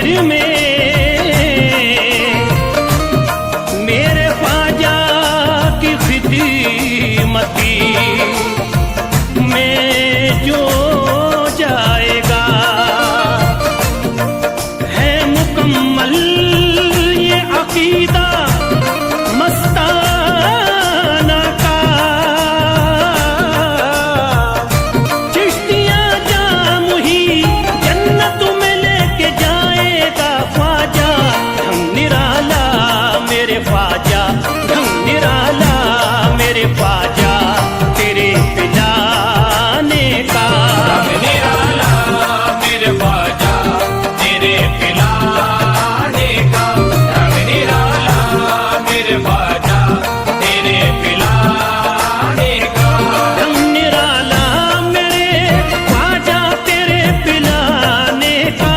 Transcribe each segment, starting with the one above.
फिक्र में मेरे ख्वाजा की खिदमती में जो जाएगा है मुकम्मल ये अकीदा मस्ताना का। चिश्तियाँ जाम ही जन्नत में लेके जाएगा ख्वाजा। ढंग निराला मेरे ख्वाजा, ढंग निराला मेरे ख्वाजा तेरे पिलाने का। ढंग निराला मेरे ख्वाजा तेरे पिलाने का। ढंग निराला मेरे ख्वाजा तेरे पिलाने का। ढंग निराला मेरे ख्वाजा तेरे पिलाने का।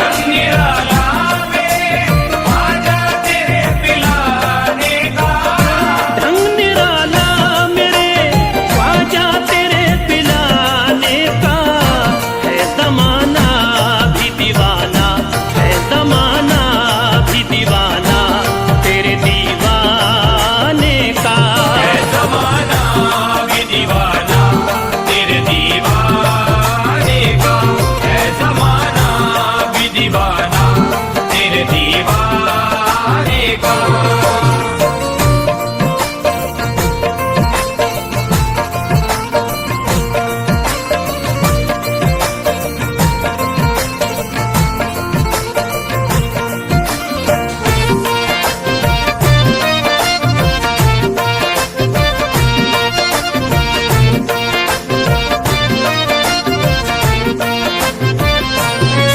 ढंग निराला मेरे ख्वाजा तेरे पिलाने का। ढंग निराला मेरे ख्वाजा तेरे पिलाने का। है ज़माना भी दीवाना, है ज़माना भी दीवाना तेरे दीवाने का। है ज़माना भी दीवाना तेरे दीवाने का। है ज़माना भी दीवाना तेरे दीवाने का।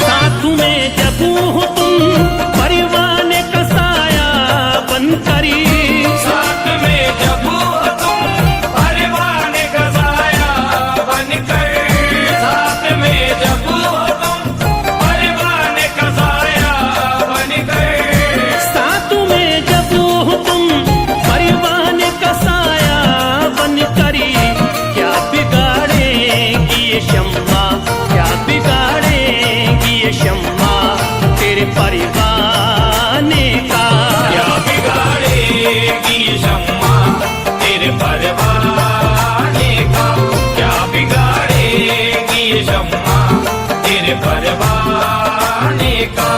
साथ में जब हो तुम परवाने का साया बनकरी। साथ में जब हो तुम परवाने का साया बनकर। साथ में जब हो तुम परवाने का साया बनकर। साथ में जब हो तुम परवाने का साया बनकरी। क्या बिगाड़ेगी ये शम्मा, क्या बिगाड़ेगी ये शम्मा तेरे परवाने का। क्या बिगाड़ेगी ये शम्मा तेरे परवाने का। क्या बिगाड़ेगी ये शम्मा तेरे परवाने का।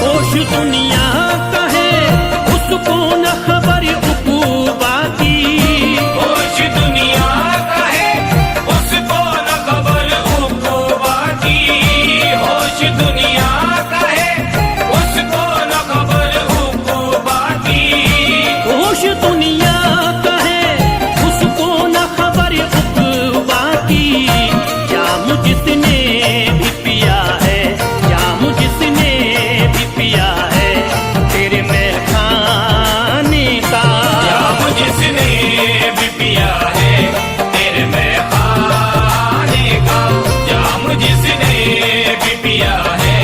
होश दुनिया का है उसको न खबर उकूबा की। होश दुनिया का है उसको न खबर उक़ूबा की। होश दुनिया का है उसको न खबर उक़ूबा की। होश दुनिया का है उसको न खबर उकूबा की। जाम जिसने भी पिया है, जाम जिसने भी पिया है तेरे महखाने का। जाम जिसने भी पिया है तेरे महखाने का। जाम जिसने भी पिया है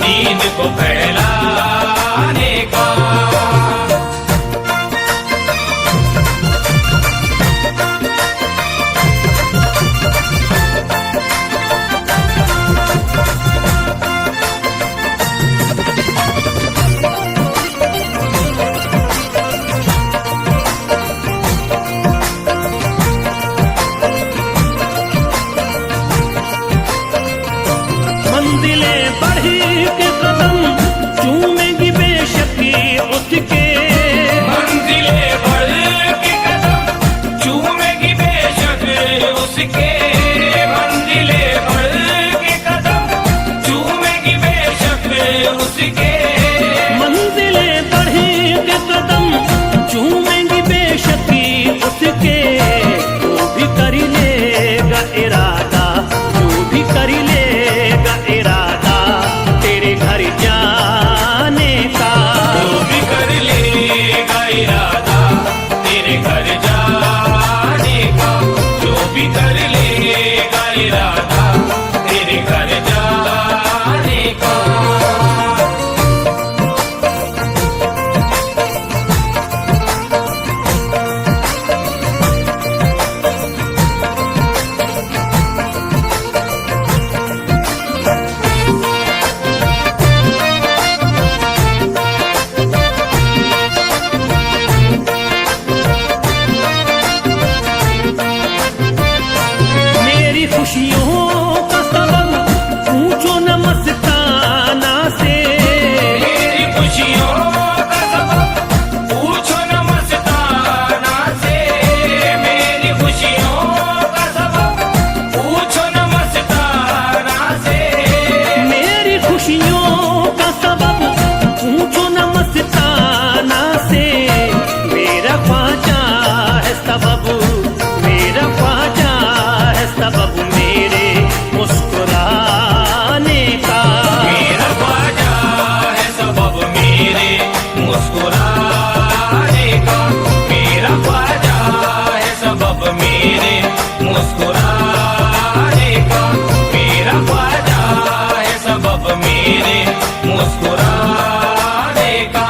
दीन को फैलाने का। मंजिलें बढ़ी के कदम चूमेंगी बेशक उसके, मंजिलें बढ़ के कदम चूमेंगी बेशक उसके, मंजिलें बढ़ के कदम चूमेंगी बेशक उसके, मंजिलें बढ़ी के कदम चूमेंगी बेशक उसके। जो भी कर लेगा इरादा, जो भी कर लेगा इरादा तेरे घर जाने का, जो भी कर लेगा इरादा तेरे घर जाने का, जो भी कर लेगा इरादा तेरे घर जाने का। मेरी खुशियों का सबब पूछो न मस्ताना से, मेरी खुशियों का सबब पूछो न मस्ताना से, मेरी खुशियों का सबब पूछो न मस्ताना से, मेरी खुशियों का सबब पूछो न मस्ताना से। मेरा ख्वाजा है सबब, मेरा ख्वाजा है सबब मेरे मुस्कुराने का, मेरा ख्वाजा है सबब मेरे मुस्कुराने का, मेरा ख्वाजा है सबब मेरे मुस्कुराने का, मेरा ख्वाजा है सबब मेरे मुस्कुराने का।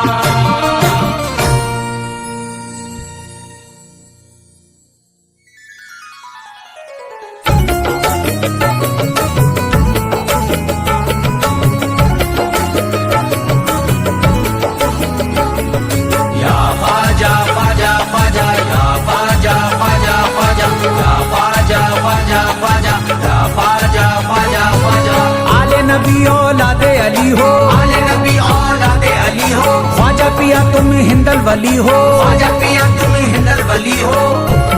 या ख्वाजा ख्वाजा ख्वाजा, या ख्वाजा ख्वाजा ख्वाजा, या ख्वाजा ख्वाजा ख्वाजा, या ख्वाजा ख्वाजा ख्वाजा। आले नबी औलादे अली हो, आले नबी औलादे अली हो, ख्वाजा पिया तुम हिंदल वली हो, ख्वाजा पिया तुम हिंदल वली हो।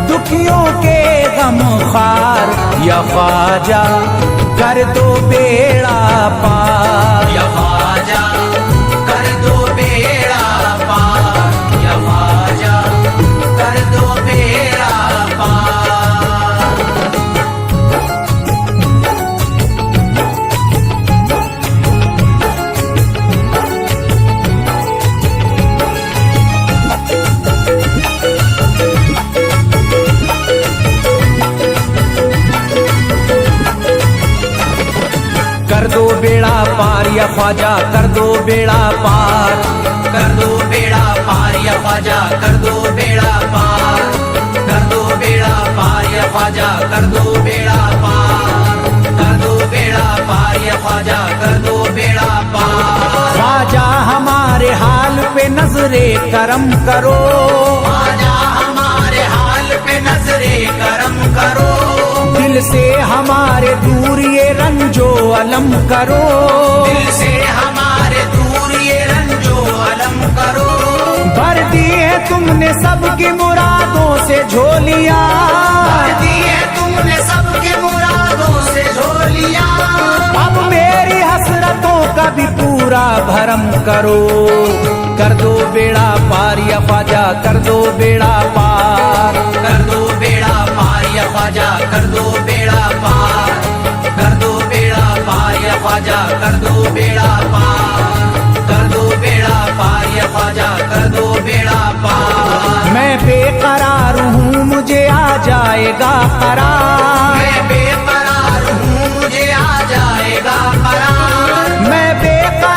दुखियों के गम खार या ख्वाजा कर दो बेड़ा पार, या ख्वाजा कर दो बेड़ा पार, या ख्वाजा कर दो बेड़ा पार। कर दो बेड़ा पार या ख्वाजा कर दो बेड़ा पार, कर दो बेड़ा पार या ख्वाजा कर दो बेड़ा पार, कर दो बेड़ा पार या ख्वाजा कर दो बेड़ा पार, कर दो बेड़ा पार या ख्वाजा कर दो बेड़ा पार। ख्वाजा हमारे हाल पे नजरे करम करो, ख्वाजा हमारे हाल पे नजरे करम करो, दिल से हमारे दूर ये रंजो अलम करो, दिल से हमारे दूर ये रंजो अलम करो। भर दी है तुमने सबकी मुरादों से झोलियां, भर दी है तुमने सबके मुरादों से झोलियां, अब मेरी हसरतों का भी पूरा भरम करो। कर दो बेड़ा पार या ख्वाजा कर दो बेड़ा पार, कर दो बेड़ा पार या ख्वाजा कर दो बेड़ा पार, कर दो बेड़ा पार या ख्वाजा कर दो बेड़ा पार, कर दो बेड़ा पार या ख्वाजा कर दो बेड़ा पार। मैं बेकरार हूँ मुझे आ जाएगा करार, मैं बेकरार हूँ मुझे आ जाएगा करार, मैं बेकरार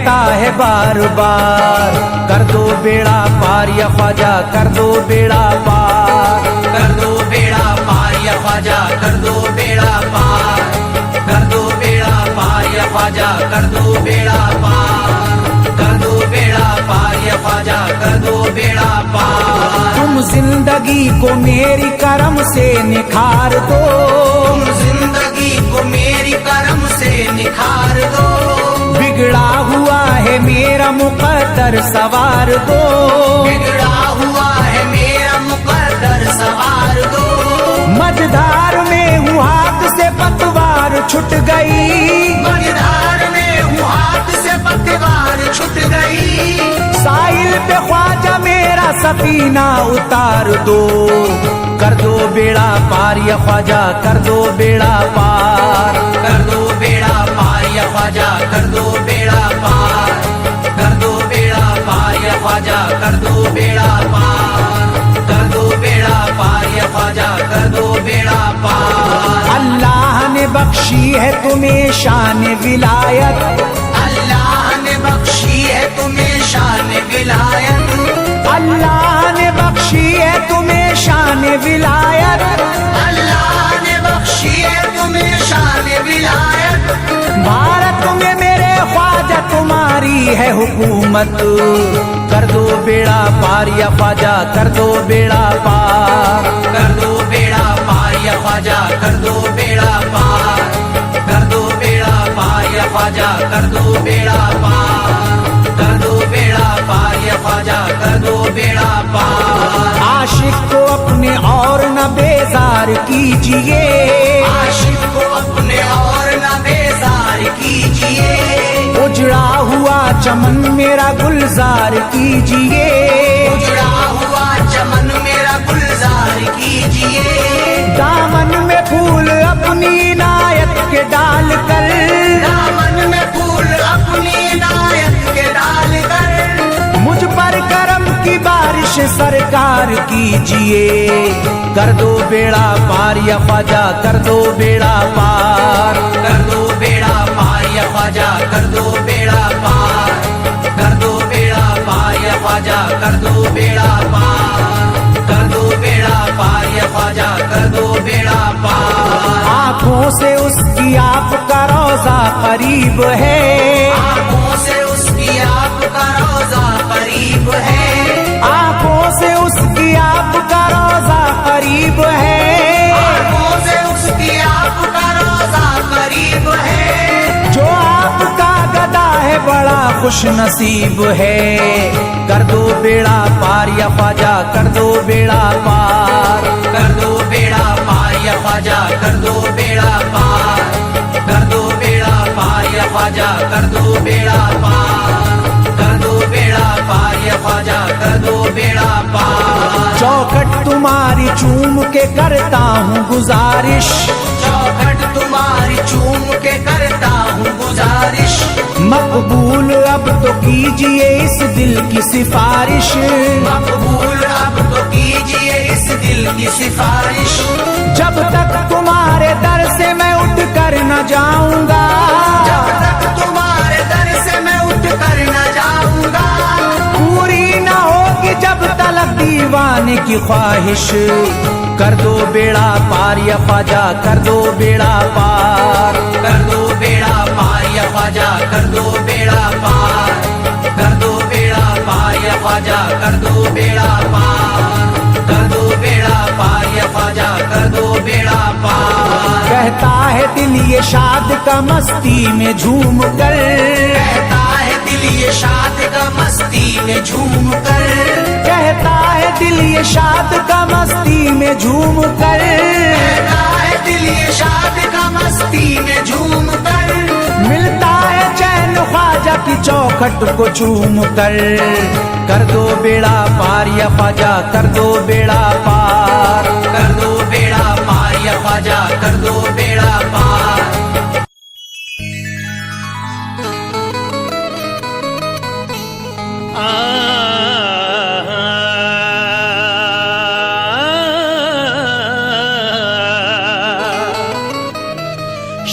कहता है बार बार, कर दो बेड़ा पार या ख्वाजा, कर दो बेड़ा पार। कर दो बेड़ा पार या ख्वाजा, कर दो बेड़ा पार। कर दो बेड़ा पार या ख्वाजा, कर दो बेड़ा पार। कर दो बेड़ा पार या ख्वाजा, कर दो बेड़ा पार। तुम जिंदगी को मेरी करम से निखार दो, तुम जिंदगी को मेरी करम से निखार दो। बिगड़ा हुआ है मेरा मुकद्दर सवार दो, बिगड़ा हुआ है मेरा मुकद्दर सवार दो। मझधार में हूँ हाथ से पतवार छूट गई, मझधार में हूँ हाथ से पतवार छूट गई। साहिल पे ख्वाजा मेरा सफीना उतार दो, कर दो बेड़ा पार या ख्वाजा, कर दो बेड़ा पार। कर दो बेड़ा पार या ख्वाजा, कर दो बेड़ा पार। कर दो बेड़ा पार या ख्वाजा, कर दो बेड़ा पार। कर दो बेड़ा पार या ख्वाजा, कर दो बेड़ा पार। अल्लाह ने बख्शी है तुम्हें शान विलायत, अल्लाह ने बख्शी है तुम्हें शान विलायत। अल्लाह ने बख्शी है तुम्हें शान विलायत, अल्लाह ने बख्शी है तुम्हें शान विलायत। भारत में मेरे ख्वाजा तुम्हारी है हुकूमत, कर दो बेड़ा पार या ख्वाजा, कर दो बेड़ा पार। कर दो बेड़ा पार या ख्वाजा, कर दो बेड़ा पार। कर दो बेड़ा पार या ख्वाजा, कर दो बेड़ा पार। कर दो बेड़ा पार या ख्वाजा, कर दो बेड़ा पार। आशिक को अपने और न बेजार कीजिए, आशिक को अपने और न बेजार कीजिए। उजड़ा हुआ चमन मेरा गुलजार कीजिए, उजड़ा हुआ चमन मेरा गुलजार कीजिए। दामन में फूल अपनी इनायत के डाल कर, दामन में फूल अपनी इनायत के डाल कर। मुझ पर करम की बारिश सरकार कीजिए, कर दो बेड़ा पार या ख्वाजा, कर दो बेड़ा पार। कर दो बेड़ा पार या ख्वाजा, कर दो बेड़ा पार। कर दो बेड़ा पार या ख्वाजा, कर दो बेड़ा पार। कर दो बेड़ा पार या ख्वाजा, कर दो बेड़ा पार। आँखों से उसकी आपका रोजा करीब है, आँखों से उसकी आपका रोजा करीब है। आँखों से उसकी आपका रोजा करीब है, आँखों से उसकी आपका रोजा करीब है। जो आपका गदा है बड़ा खुश नसीब है, कर दो बेड़ा पार या ख्वाजा, कर दो बेड़ा पार। कर दो बेड़ा पार या ख्वाजा, कर दो बेड़ा पार। कर दो बेड़ा पार या ख्वाजा, कर दो बेड़ा पार। कर दो बेड़ा पार या ख्वाजा, कर दो बेड़ा पार। चौखट तुम्हारी चूम के करता हूँ गुजारिश, चौखट तुम्हारी चूम के करता हूँ गुजारिश। मकबूल अब तो कीजिए इस दिल की सिफारिश, मकबूल अब तो कीजिए इस दिल की सिफारिश। जब तक तुम्हारे दर से मैं उठ कर न जाऊंगा, जब तक तुम्हारे दर से मैं उठ कर न जाऊंगा। पूरी न होगी जब तलक दीवाने की ख्वाहिश, कर दो बेड़ा पार या ख्वाजा, कर दो बेड़ा पार। कर दो बेड़ा पार या ख्वाजा, कर दो बेड़ा पार। कर दो बेड़ा पार या ख्वाजा, कर दो बेड़ा पार। कर दो बेड़ा पार या ख्वाजा, कर दो बेड़ा पार। कहता है दिल ये शाद का मस्ती में झूम कर, कहता है दिल ये शाद का मस्ती में झूम कर। कहता है दिल ये शाद का मस्ती में झूम कर, कहता है दिल ये शाद का मस्ती में झूम कर। मिलता है चैन ख्वाजा की चौखट को चूम कर दो बेड़ा पार या ख्वाजा, कर दो बेड़ा पार। कर दो बेड़ा पार या ख्वाजा, कर दो बेड़ा पार।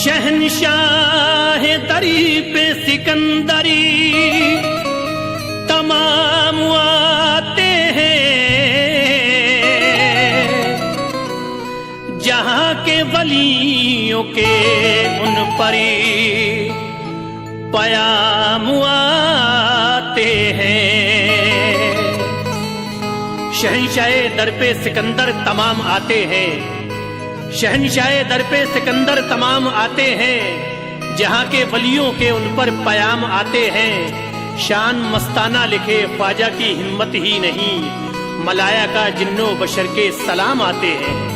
शहनशाह दरी पे सिकंदरी तमाम आते हैं, जहां के वलियों के उन परी पयाम आते हैं। शहंशाह दर पे सिकंदर तमाम आते हैं, शहंशाह दर पे सिकंदर तमाम आते हैं, जहां के वलियों के उन पर पयाम आते हैं। शान मस्ताना लिखे ख्वाजा की हिम्मत ही नहीं, मलाया का जिन्नो बशर के सलाम आते हैं।